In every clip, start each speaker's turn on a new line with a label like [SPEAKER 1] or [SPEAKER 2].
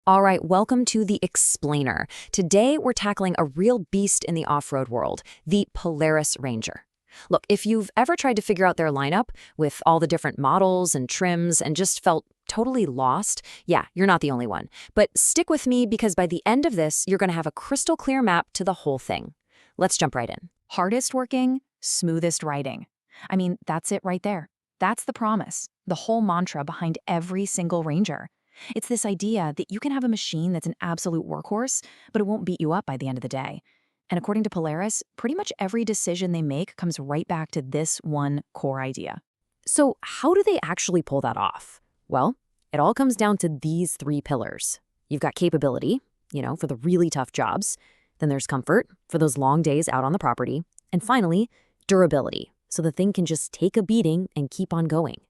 [SPEAKER 1] All right, welcome to the Explainer. Today, we're tackling a real beast in the off-road world, the Polaris Ranger. Look, if you've ever tried to figure out their lineup with all the different models and trims and just felt totally lost, yeah, you're not the only one. But stick with me because by the end of this, you're going to have a crystal clear map to the whole thing. Let's jump right in.
[SPEAKER 2] Hardest working, smoothest riding. I mean, that's it right there. That's the promise, the whole mantra behind every single Ranger. It's this idea that you can have a machine that's an absolute workhorse, but it won't beat you up by the end of the day. And according to Polaris, pretty much every decision they make comes right back to this one core idea.
[SPEAKER 1] So how do they actually pull that off? Well, it all comes down to these three pillars. You've got capability, for the really tough jobs. Then there's comfort for those long days out on the property. And finally, durability, so the thing can just take a beating and keep on going.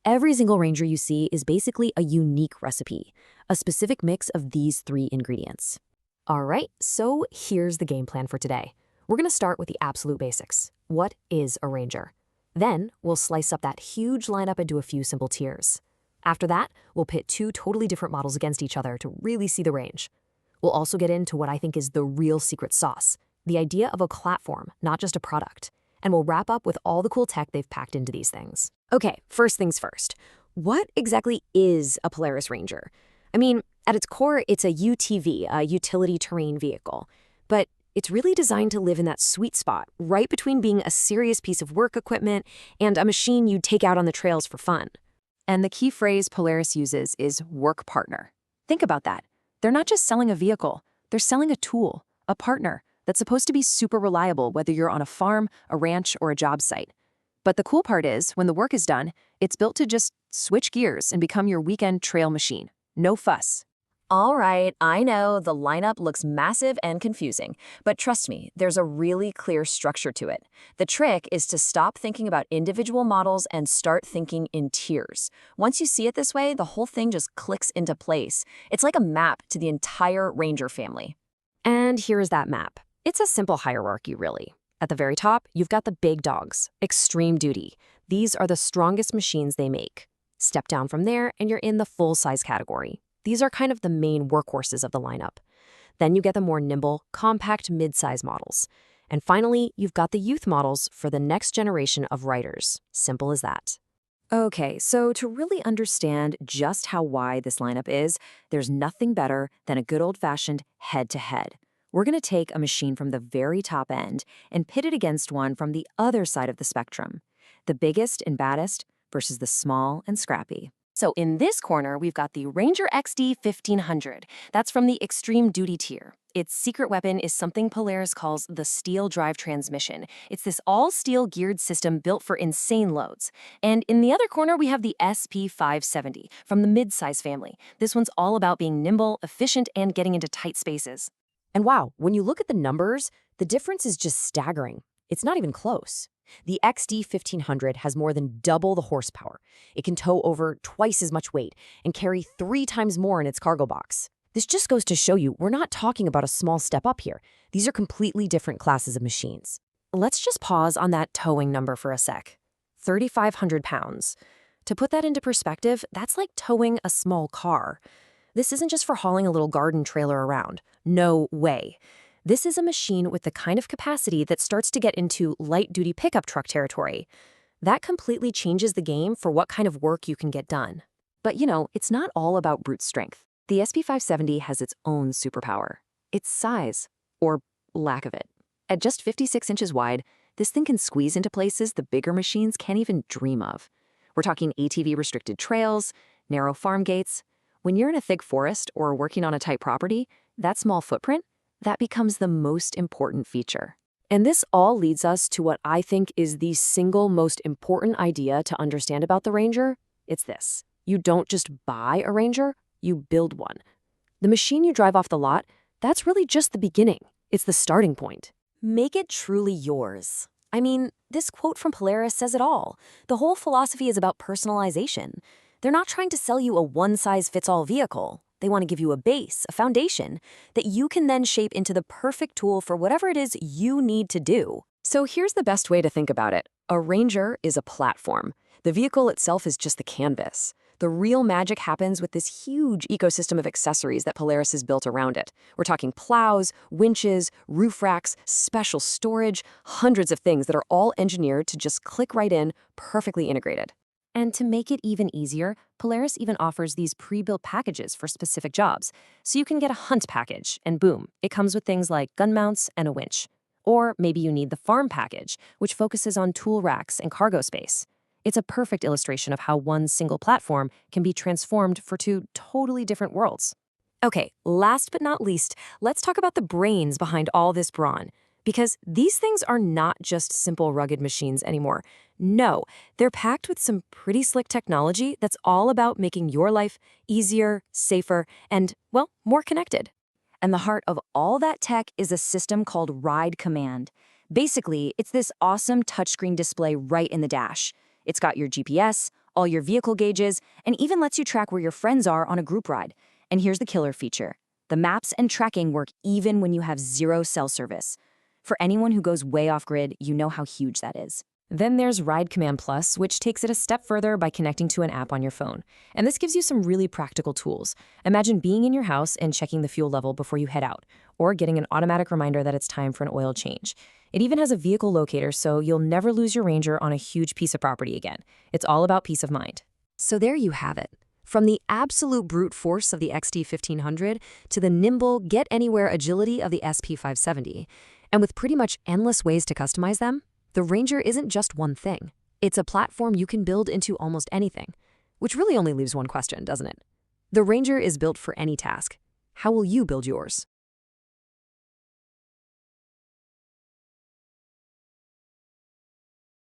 [SPEAKER 1] Every single Ranger you see is basically a unique recipe, a specific mix of these three ingredients. All right, so here's the game plan for today. We're going to start with the absolute basics. What is a Ranger? Then we'll slice up that huge lineup into a few simple tiers. After that, we'll pit two totally different models against each other to really see the range. We'll also get into what I think is the real secret sauce, the idea of a platform, not just a product. And we'll wrap up with all the cool tech they've packed into these things. Okay, first things first. What exactly is a Polaris Ranger? I mean, at its core, it's a UTV, a utility terrain vehicle. But it's really designed to live in that sweet spot, right between being a serious piece of work equipment and a machine you'd take out on the trails for fun.
[SPEAKER 2] And the key phrase Polaris uses is work partner. Think about that. They're not just selling a vehicle, they're selling a tool, a partner that's supposed to be super reliable whether you're on a farm, a ranch, or a job site. But the cool part is, when the work is done, it's built to just switch gears and become your weekend trail machine. No fuss.
[SPEAKER 3] All right, I know the lineup looks massive and confusing, but trust me, there's a really clear structure to it. The trick is to stop thinking about individual models and start thinking in tiers. Once you see it this way, the whole thing just clicks into place. It's like a map to the entire Ranger family.
[SPEAKER 1] And here's that map. It's a simple hierarchy, really. At the very top, you've got the big dogs, extreme duty. These are the strongest machines they make. Step down from there, and you're in the full-size category. These are kind of the main workhorses of the lineup. Then you get the more nimble, compact mid-size models. And finally, you've got the youth models for the next generation of riders. Simple as that. Okay, so to really understand just how wide this lineup is, there's nothing better than a good old-fashioned head-to-head. We're going to take a machine from the very top end and pit it against one from the other side of the spectrum. The biggest and baddest versus the small and scrappy.
[SPEAKER 3] So in this corner, we've got the Ranger XD 1500. That's from the extreme duty tier. Its secret weapon is something Polaris calls the steel drive transmission. It's this all-steel geared system built for insane loads. And in the other corner, we have the SP 570 from the mid-size family. This one's all about being nimble, efficient, and getting into tight spaces.
[SPEAKER 1] And wow, when you look at the numbers, the difference is just staggering. It's not even close. The XD 1500 has more than double the horsepower. It can tow over twice as much weight and carry 3 times more in its cargo box. This just goes to show you we're not talking about a small step up here. These are completely different classes of machines. Let's just pause on that towing number for a sec. 3,500 pounds. To put that into perspective, that's like towing a small car. This isn't just for hauling a little garden trailer around. No way. This is a machine with the kind of capacity that starts to get into light-duty pickup truck territory. That completely changes the game for what kind of work you can get done. But it's not all about brute strength. The SP570 has its own superpower. Its size, or lack of it. At just 56 inches wide, this thing can squeeze into places the bigger machines can't even dream of. We're talking ATV-restricted trails, narrow farm gates. When you're in a thick forest or working on a tight property, that small footprint, that becomes the most important feature. And this all leads us to what I think is the single most important idea to understand about the Ranger. It's this. You don't just buy a Ranger, you build one. The machine you drive off the lot, that's really just the beginning. It's the starting point.
[SPEAKER 3] Make it truly yours. I mean, this quote from Polaris says it all. The whole philosophy is about personalization. They're not trying to sell you a one-size-fits-all vehicle. They want to give you a base, a foundation, that you can then shape into the perfect tool for whatever it is you need to do.
[SPEAKER 1] So here's the best way to think about it. A Ranger is a platform. The vehicle itself is just the canvas. The real magic happens with this huge ecosystem of accessories that Polaris has built around it. We're talking plows, winches, roof racks, special storage, hundreds of things that are all engineered to just click right in, perfectly integrated.
[SPEAKER 3] And to make it even easier, Polaris even offers these pre-built packages for specific jobs. So you can get a hunt package, and boom, it comes with things like gun mounts and a winch. Or maybe you need the farm package, which focuses on tool racks and cargo space. It's a perfect illustration of how one single platform can be transformed for two totally different worlds. Okay, last but not least, let's talk about the brains behind all this brawn. Because these things are not just simple rugged machines anymore. No, they're packed with some pretty slick technology that's all about making your life easier, safer, and, well, more connected.
[SPEAKER 2] And the heart of all that tech is a system called Ride Command. Basically, it's this awesome touchscreen display right in the dash. It's got your GPS, all your vehicle gauges, and even lets you track where your friends are on a group ride. And here's the killer feature. The maps and tracking work even when you have zero cell service. For anyone who goes way off-grid, you know how huge that is.
[SPEAKER 3] Then there's Ride Command Plus, which takes it a step further by connecting to an app on your phone. And this gives you some really practical tools. Imagine being in your house and checking the fuel level before you head out, or getting an automatic reminder that it's time for an oil change. It even has a vehicle locator, so you'll never lose your Ranger on a huge piece of property again. It's all about peace of mind.
[SPEAKER 1] So there you have it. From the absolute brute force of the XD1500 to the nimble, get-anywhere agility of the SP570. And with pretty much endless ways to customize them, the Ranger isn't just one thing. It's a platform you can build into almost anything. Which really only leaves one question, doesn't it? The Ranger is built for any task. How will you build yours?